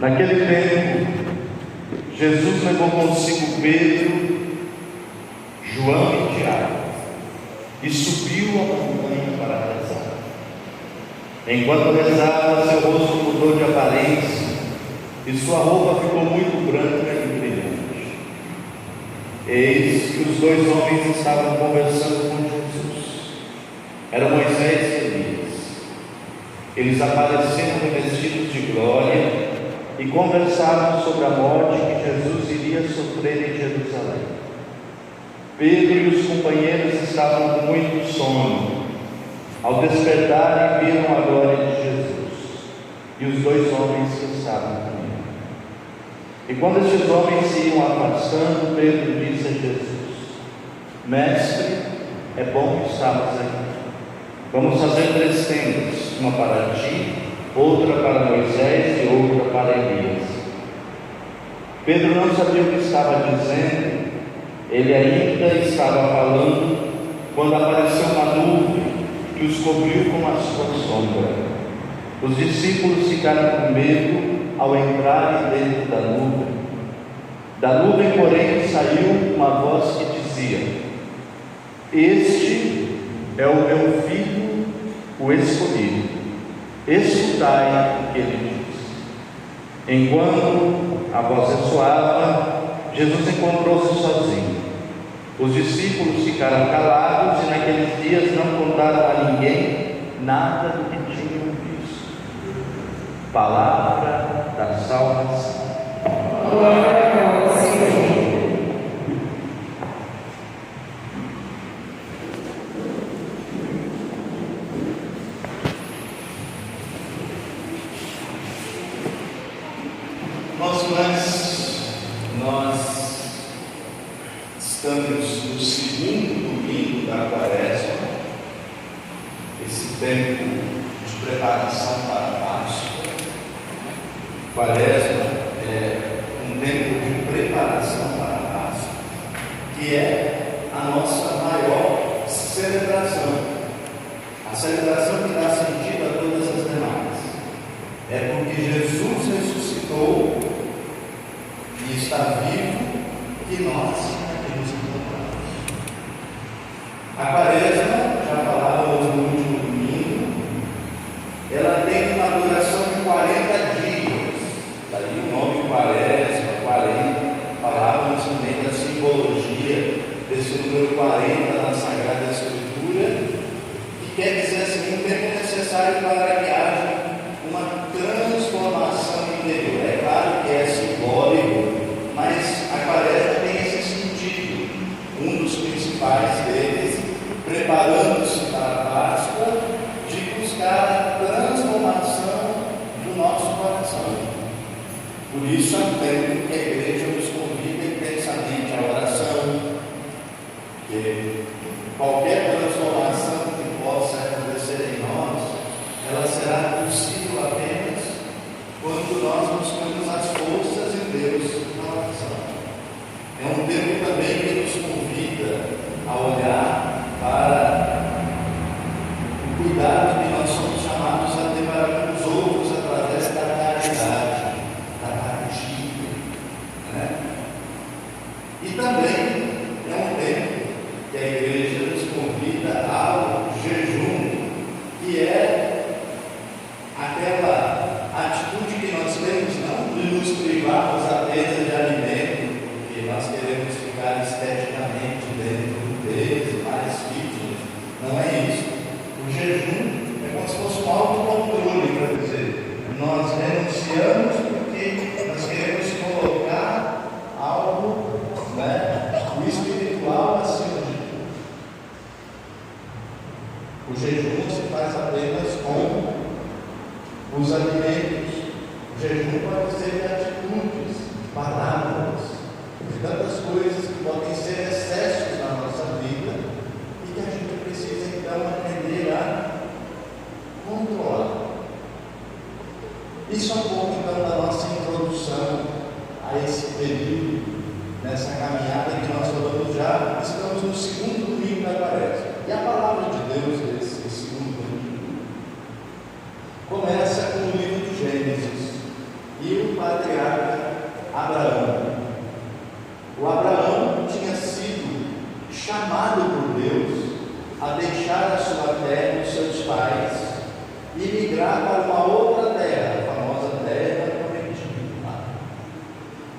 Naquele tempo, Jesus levou consigo Pedro, João e Tiago e subiu a montanha para rezar. Enquanto rezava, seu rosto mudou de aparência e sua roupa ficou muito branca e brilhante. Eis que os dois homens estavam conversando com Jesus. Eram Moisés e Elias. Eles apareceram revestidos de glória e conversavam sobre a morte que Jesus iria sofrer em Jerusalém. Pedro e os companheiros estavam com muito sono. Ao despertarem, viram a glória de Jesus, e os dois homens que estavam com ele. E quando estes homens se iam afastando, Pedro disse a Jesus: Mestre, é bom estarmos aqui. Vamos fazer 3 tendas, uma para ti, outra para Moisés e outra para Elias. Pedro não sabia o que estava dizendo. Ele ainda estava falando quando apareceu uma nuvem que os cobriu com a sua sombra. Os discípulos ficaram com medo ao entrarem dentro da nuvem. Da nuvem, porém, saiu uma voz que dizia: Este é o meu filho, o escolhido. Escutai o que ele diz. Enquanto a voz ressoava, Jesus encontrou-se sozinho. Os discípulos ficaram calados e naqueles dias não contaram a ninguém nada do que tinham visto. Palavra da salvação. Glória ao Senhor. Nós estamos no segundo domingo da Quaresma, esse tempo de preparação para a Páscoa. Quaresma é um tempo de preparação para a Páscoa, que é a nossa maior celebração, a celebração que dá sentido a todas as demais. É porque Jesus ressuscitou e está vivo que nós nos encontramos. A Quaresma, já falávamos no último domingo, ela tem uma duração de 40 dias. Daí o nome Quaresma, 40. Falávamos também da simbologia desse número 40 na Sagrada Escritura, que quer dizer assim, um tempo necessário para que haja uma transformação interior. É claro que é simbólico, mas a Quaresma tem esse sentido. Um dos principais deles, preparando-se para a Páscoa, de buscar a transformação do nosso coração. Por isso é um tempo que a igreja nos convida intensamente à oração, que qualquer transformação que possa acontecer em nós, ela será possível apenas quando nós buscamos as forças em Deus na oração. É um tempo também que nos convida a olhar para o cuidado que nós somos chamados a ter para com os outros através da caridade, da partilha, né? E também é um tempo que a igreja nos convida ao jejum, que é aquela atitude que nós temos, não de nos privarmos apenas de alimento, porque nós queremos ficar esteticamente dentro do peso, mais fitness. Não é isso. O jejum é como se fosse um autocontrole, para dizer, nós renunciamos porque nós queremos colocar algo, o espiritual acima de tudo. O jejum se faz apenas com os alimentos. O jejum pode ser de atitudes, palavras, de tantas coisas que podem ser excessos na nossa vida e que a gente precisa então aprender a controlar. Isso é um pouco então da nossa introdução a esse período, nessa caminhada que nós falamos já. Estamos no segundo domingo da Quaresma. E a palavra de Deus desse segundo domingo começa com o livro de Gênesis. E o padre a deixar a sua terra e os seus pais e migrar para uma outra terra, a famosa terra prometida,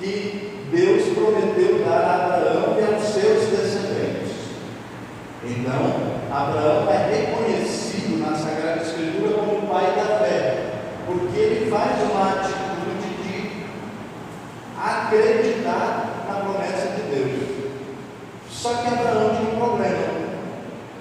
que Deus prometeu dar a Abraão e aos seus descendentes. Então, Abraão é reconhecido na Sagrada Escritura como o pai da fé, porque ele faz uma atitude de acreditar na promessa de Deus. Só que Abraão tinha um problema.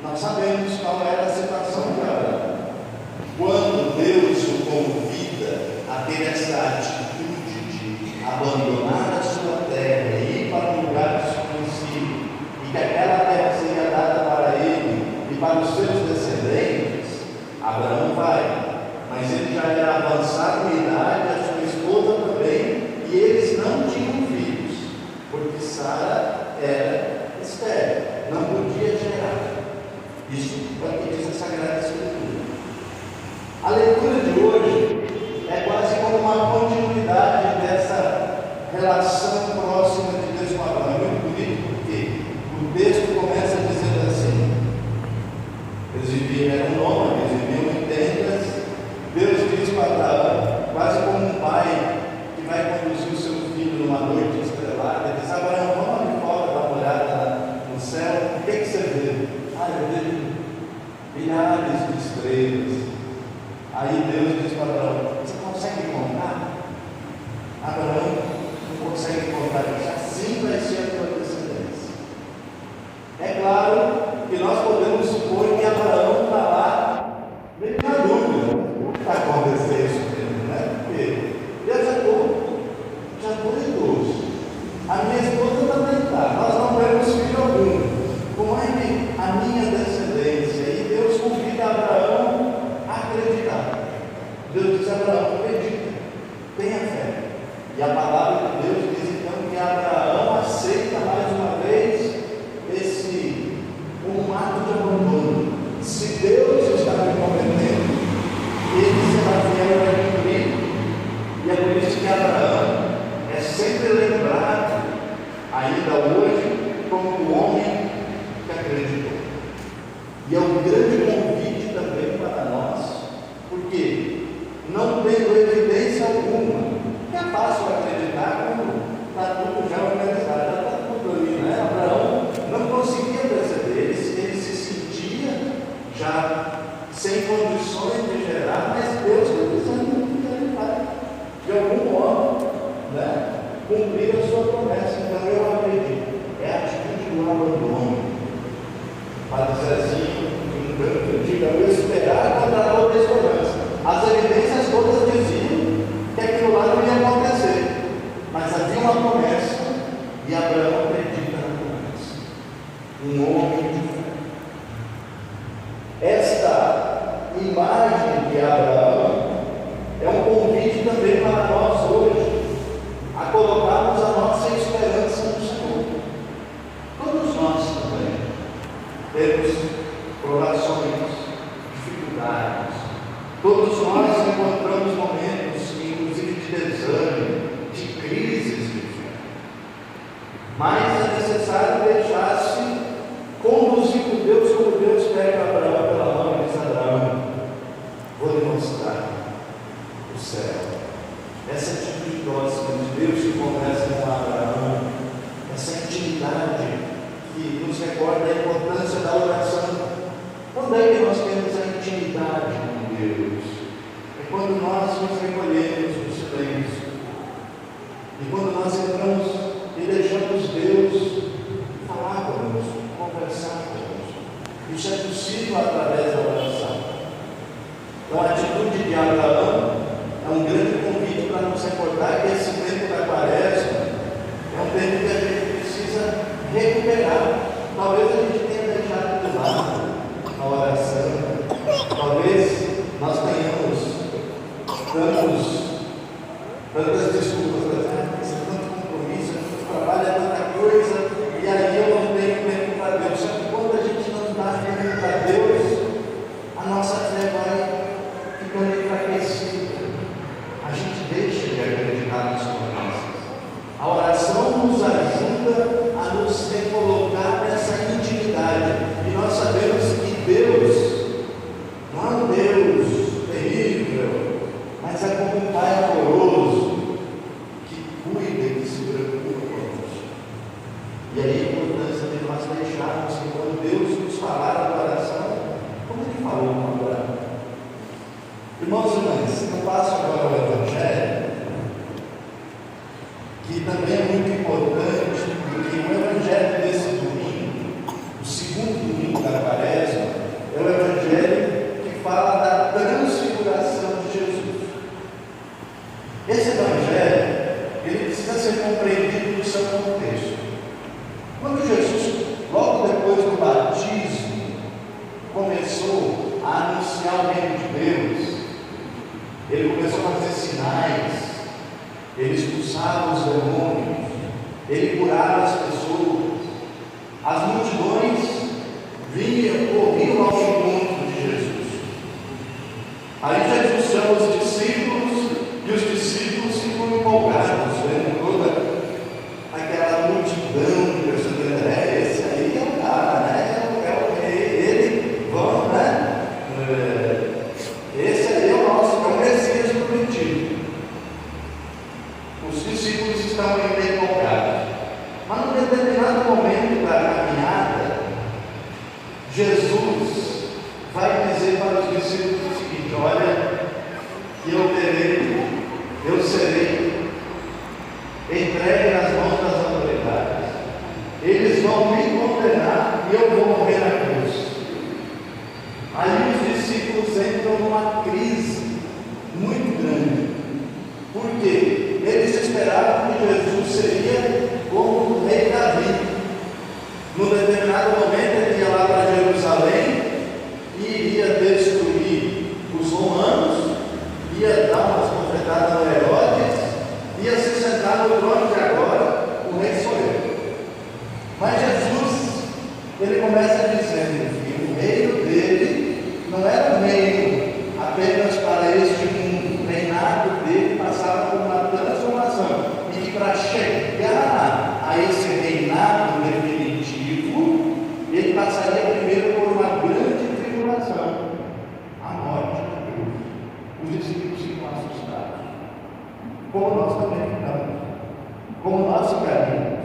Nós sabemos qual era a situação de Abraão. Quando Deus o convida a ter essa atitude de abandonar a sua terra e ir para um lugar desconhecido, e que aquela terra seria dada para ele e para os seus descendentes, Abraão vai. Mas ele já era avançado em idade, a sua esposa também, e eles não tinham filhos, porque Sara era estéril, não podia gerar. Isso é o que diz a Sagrada Escritura. A leitura de hoje é quase como uma continuidade dessa relação próxima de Deus com Abraão. É muito bonito porque o texto começa dizendo assim: eles viviam, eram nômades, viviam em tendas. Deus diz para Abraão, quase como um pai que vai conduzir o seu filho numa noite estrelada, ele diz: Abraão, vamos ali fora dar uma olhada no céu, o que você vê? Eu vejo milhares de estrelas. Aí Deus diz para Abraão: você consegue contar? Abraão não consegue contar isso. Assim vai ser a tua descendência. É claro que nós podemos supor que Abraão está lá meio na dúvida. Como está acontecendo isso mesmo, né? Porque Deus é todo, já foi idoso. A minha esposa também está. Nós não temos filho algum. Como é que a minha descendência? E Deus convida Abraão a acreditar. Deus diz a Abraão: acredita, tenha fé. E a palavra de Deus diz então que Abraão aceita mais uma vez um ato de abandono. Se Deus está me prometendo, ele será fiel para cumprir. E é por isso que Abraão é sempre lembrado, ainda hoje, como um homem que acreditou. E é um grande convite também para nós, porque não tendo evidência alguma, é fácil acreditar quando está tudo já organizado, já está tudo ali, né? Abraão não conseguia perceber, ele se sentia já sem condições de gerar, mas Deus está dizendo que ele vai, de algum modo, né, cumprir a sua promessa. Então eu acredito, é a atitude do abandono. Para dizer assim, um canto antigo, eu esperar contra toda esperança. As evidências todas diziam que aquilo lá não ia acontecer, mas havia uma promessa e Abraão acredita na promessa. Um homem de fé. Esta imagem de Abraão é um convite também para nós hoje a colocarmos a nossa esperança no Senhor. Todos nós também temos provações, dificuldades. Todos nós encontramos momentos, inclusive de desânimo, de crises de fé. Mas é necessário deixar-se conduzir por Deus, como Deus pega Abraão pela mão e diz: Abraão, vou lhe mostrar o céu. Essa atitude próxima de Deus que conversa com Abraão, essa intimidade que nos recorda a importância da oração. Quando é que nós temos a intimidade com Deus? É quando nós nos recolhemos no silêncio. E quando nós entramos e deixamos Deus falar conosco, conversar conosco. Isso é possível através da oração. Então a atitude de Abraão é um grande convite para nos recordar que esse tempo da Quaresma é um tempo que a gente precisa recuperar. Talvez a gente tenha deixado de lado a oração. Talvez nós tenhamos tantas desculpas, tanto compromisso, tanto trabalho, tanta coisa, e aí eu não tenho tempo para Deus. Só que quando a gente não dá tempo para Deus, a nossa fé vai ficando enfraquecida. A gente deixa de acreditar nas promessas. A oração nos ajuda a nos recolocar nessa intimidade. E nós sabemos que Deus não é um Deus terrível, mas é como um Pai amoroso que cuida e que se preocupa conosco. E aí a importância de nós deixarmos que quando Deus nos falar a oração, como Ele falou no Abraão. Irmãos e irmãs, eu passo agora ao Evangelho, que também é muito importante, porque o Evangelho desse domingo, o segundo domingo da Quaresma, é o Evangelho que fala da transfiguração de Jesus. Esse Evangelho, ele precisa ser compreendido no seu contexto. Quando Jesus, logo depois do batismo, começou a anunciar o reino de Deus, ele começou a fazer sinais, ele expulsava os demônios, ele curava as pessoas, as multidões corriam ao encontro de Jesus. Aí Jesus chama os discípulos e os discípulos ficam empolgados, vendo toda aquela multidão de pessoas. Esse aí é o cara, né? É o rei, ele, vamos, né? Esse aí é o nosso, é o Messias prometido. Os discípulos estavam bem empolgados, mas num determinado momento da caminhada, Jesus vai dizer para os discípulos o seguinte: olha, eu serei entregue nas mãos das autoridades, eles vão me condenar e eu vou morrer na cruz. Aí os discípulos entram numa crise muito grande. Por quê? Eles esperavam que Jesus seria como o rei Davi. Num determinado momento ele ia lá para Jerusalém e iria destruir os romanos, ia dar umas confetadas no Herodes, ia se sentar no trono de agora, o rei sou eu. Mas Jesus, ele começa dizendo que o reino dele não era um reino apenas para este mundo. O reinado dele passava por uma transformação, e que para chegar a esse reinado definitivo, ele passaria primeiro por uma grande tribulação, a morte da cruz. Os discípulos ficam assustados, como nós também ficamos, como nós ficaríamos.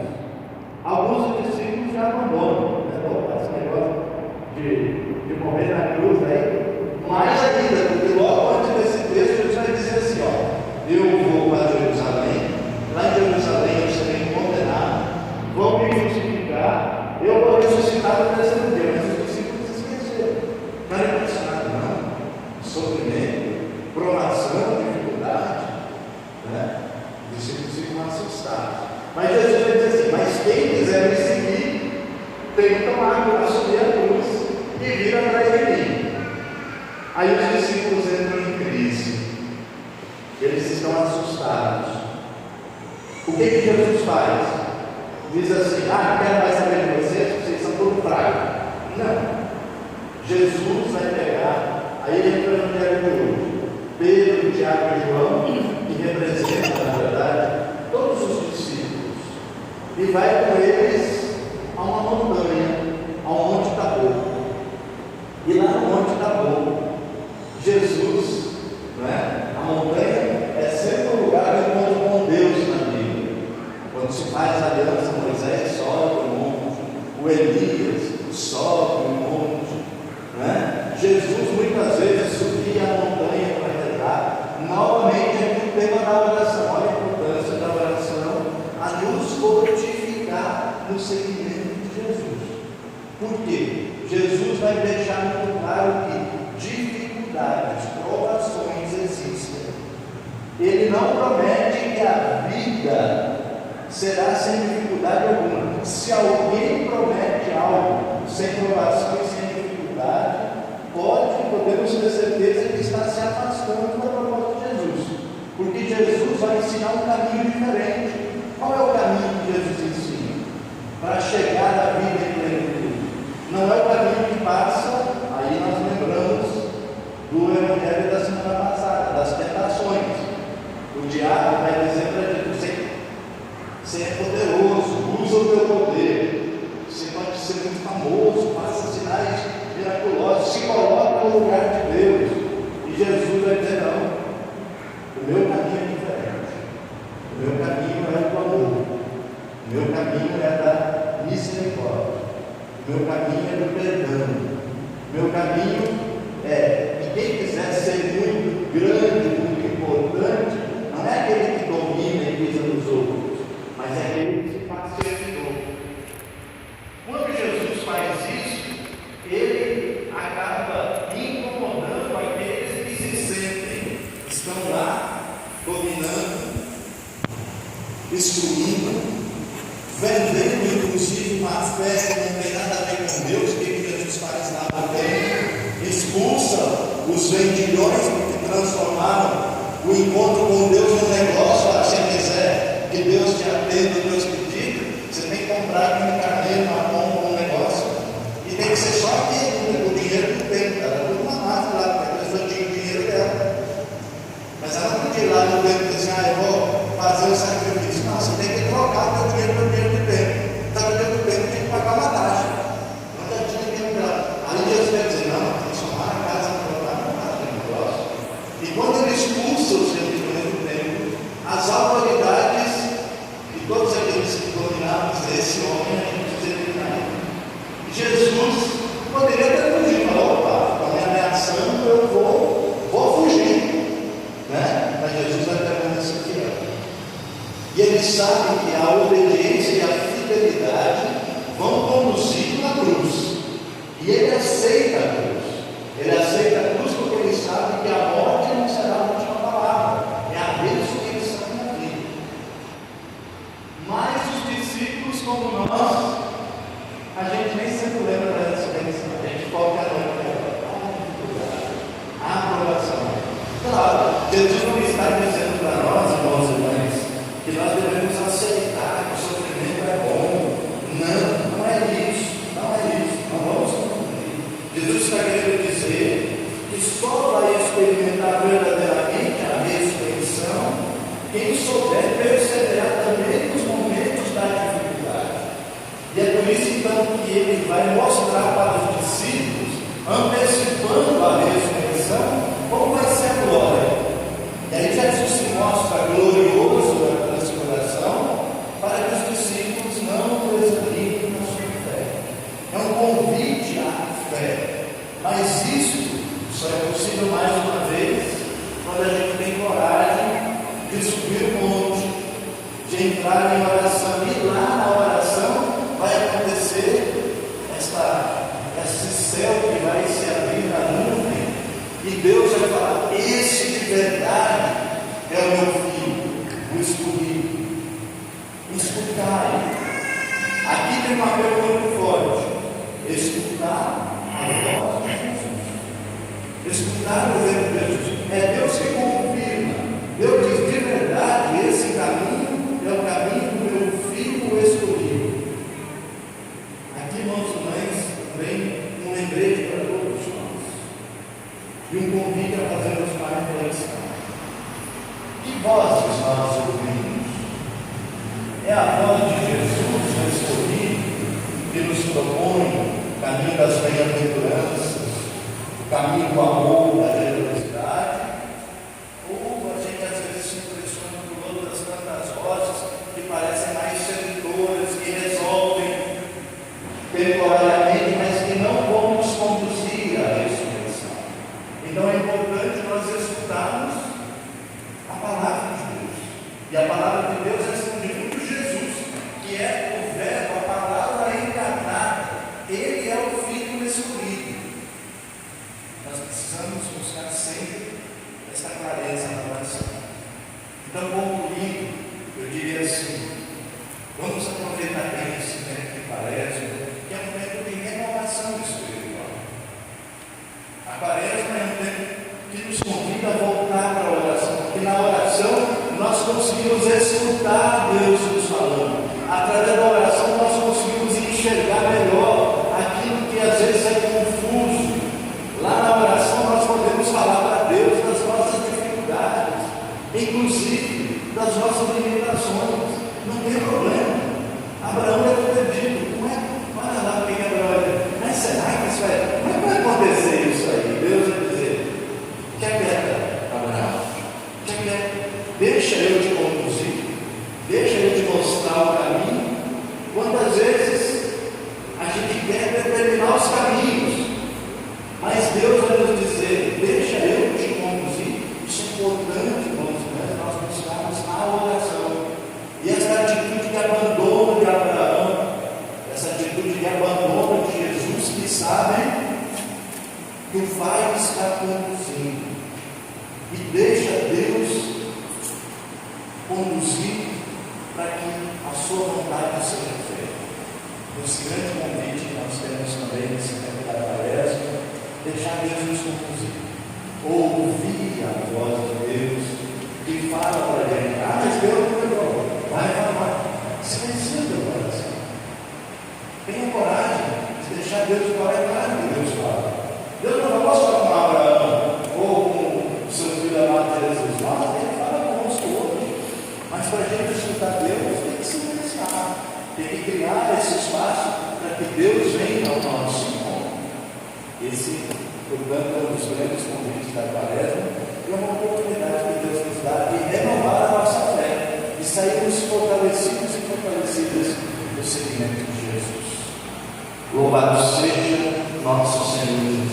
Alguns dos discípulos já abandonam, esse negócio de morrer na cruz aí. Mais ainda, porque logo antes desse texto Jesus vai dizer assim: ó, eu vou para Jerusalém, lá em Jerusalém eu serei condenado, vão me crucificar, eu vou ressuscitar no terceiro dia. Mas os discípulos esqueceram, não era impressionado, não. Sofrimento, provação, dificuldade, né? Os discípulos ficam assustados. Mas Jesus vai dizer assim: mas quem quiser me seguir, tem que tomar, assumir a cruz e vir atrás de mim. Aí os discípulos entram em crise, eles estão assustados. O que Jesus faz? Diz assim: não quero mais saber de vocês são todos fracos. Não. Jesus vai pegar, aí ele entra no Evangelho de hoje, Pedro, Tiago e João, que representam, na verdade, todos os discípulos, e vai com eles a uma montanha, ao Monte Tabor. E lá no Monte Tabor, Jesus, a montanha é sempre um lugar de encontro com Deus na Bíblia. Quando se faz aliança, Moisés sobe o monte, o Elias sobe o monte. Jesus muitas vezes subia a montanha para rezar. Novamente é o tema da oração. Olha a importância da oração a nos fortificar no seguimento de Jesus. Por quê? Jesus vai deixar muito claro que dificuldades, provações existem. Ele não promete que a vida será sem dificuldade alguma. Se alguém promete algo sem provação e sem dificuldade, podemos ter certeza que está se afastando da proposta de Jesus, porque Jesus vai ensinar um caminho diferente. Qual é o caminho que Jesus ensina? Para chegar à vida em plenitude. Não é o caminho que passa, aí nós lembramos do Evangelho da semana passada, das tentações. O diabo vai dizer para Jesus: você é poderoso, usa o teu poder, você pode ser muito famoso, faça-se sinais miraculosos, se coloca no lugar de Deus. E Jesus vai dizer: não, o meu caminho é diferente. O meu caminho é do amor. O meu caminho é da misericórdia. O meu caminho é do perdão. O meu caminho é, e quem quiser ser muito grande, muito importante, não é aquele que domina e pisa nos outros, mas é aquele que se faz servidor. Quando Jesus faz isso, ele acaba incomodando aqueles que se sentem, estão lá, dominando, excluindo, vendendo inclusive uma fé que não tem nada a ver com Deus. O que Jesus faz lá também? Expulsa os vendilhões que transformaram o encontro com Deus num negócio. Se você quiser que Deus te atenda os teus pedidos, você tem que comprar um carneiro, uma pomba, um negócio, e tem que ser só aquilo, o dinheiro não tem, cara, tudo uma máfia lá, porque a pessoa tinha o dinheiro dela, mas ela não podia ir lá no tempo e dizer: eu vou fazer o sacrifício. Não, você tem que trocar o teu dinheiro pelo dinheiro do tempo. Então o dinheiro do tempo tem que pagar uma taxa. Não já tinha dinheiro dela. Aí Deus vai dizer: não, transformar a casa no negócio. E quando ele expulsa os servidores do templo, as autoridades e todos aqueles que dominavam esse homem, a gente precisa evitar. Jesus poderia ter fugido, falou: opa, estão me ameaçando, eu vou fugir, né? Mas Jesus vai permanecer fiel. E ele sabe que a obediência e a fidelidade vão conduzir na cruz. E ele aceita a cruz. Ele aceita a cruz porque ele sabe que a morte não será a última palavra. É a ressurreição na vida. Mas os discípulos, como nós, a gente nem sempre lembra da ressurreição. A gente foca a aprovação. Claro, Jesus não está dizendo para nós, irmãos e irmãs, que nós devemos aceitar que o sofrimento é bom. Não, não é isso. Não é isso. Não vamos confundir. Jesus está querendo dizer que só vai experimentar verdadeiramente a ressurreição quem souber perseverar também nos momentos da dificuldade. E é por isso então que ele vai mostrar para os discípulos, antecipando a ressurreição, como vai ser a glória. E aí Jesus se mostra glorioso na transfiguração, para que os discípulos não desanimem na sua fé. É um convite à fé. Mas isso só é possível mais uma vez quando a gente tem coragem de subir o monte, de entrar em oração. E lá na oração vai acontecer esse céu que vai se abrir na nuvem. E Deus vai falar: esse de verdade é o meu filho, o escolhido. Escutai. Aqui tem uma coisa muito forte: escutar a voz de Jesus. Escutar o verbo de Jesus. É Deus que confirma. Deus diz: de verdade, esse caminho é o caminho do meu filho, o escolhido. Aqui, irmãos e mães, vem um lembrete para todos nós. E um convite a fazermos uma reflexão. Que vozes nós ouvimos? É a voz de Jesus, o escolhido, que nos propõe o caminho das bem-aventuranças, o caminho do amor, da generosidade? Ou a gente às vezes se impressiona por outras tantas vozes que parecem mais sedutoras, que resolvem temporariamente, mas que não vão nos conduzir à ressurreição? Então é importante nós escutarmos a palavra de Deus. E a palavra de Deus é escondida por Jesus, que é o verbo, a palavra encarnada. Ele é o Filho escolhido. Nós precisamos buscar sempre essa clareza na oração. Então, concluindo, eu diria assim: vamos aproveitar bem esse tempo que parece, que é um tempo de renovação espiritual. A Quaresma é um tempo que nos convida a voltar para a oração, porque na oração nós conseguimos escutar Deus nos falando. Através da oração nós conseguimos enxergar melhor aquilo que às vezes é confuso. Lá na oração nós podemos falar para Deus das nossas dificuldades, inclusive das nossas limitações. Não tem problema. Abraão é perdido. Não é? Olha lá o que Abraão é. Mas será que isso que o vai estar conduzindo. E deixa Deus conduzir para que a sua vontade seja feita. Esse grande convite que nós temos também nesse tempo da Quaresma, deixar Deus nos conduzir. Ouvir a voz de Deus que fala para a gente: mas Deus não lembrou, vai. Silencia o coração. Tenha coragem de deixar Deus falar. Claro que Deus fala. Deus não vai falar com Abraão ou com seu filho amado Jesus. Não, ele fala conosco hoje. Mas para a gente escutar Deus, tem que silenciar. Tem que criar esse espaço para que Deus venha ao nosso encontro. Esse, portanto, é um dos grandes convites da Quaresma e é uma oportunidade que Deus nos dá de renovar a nossa fé, de sairmos fortalecidos e fortalecidas do seguimento de Jesus. Louvado seja nosso Senhor Jesus.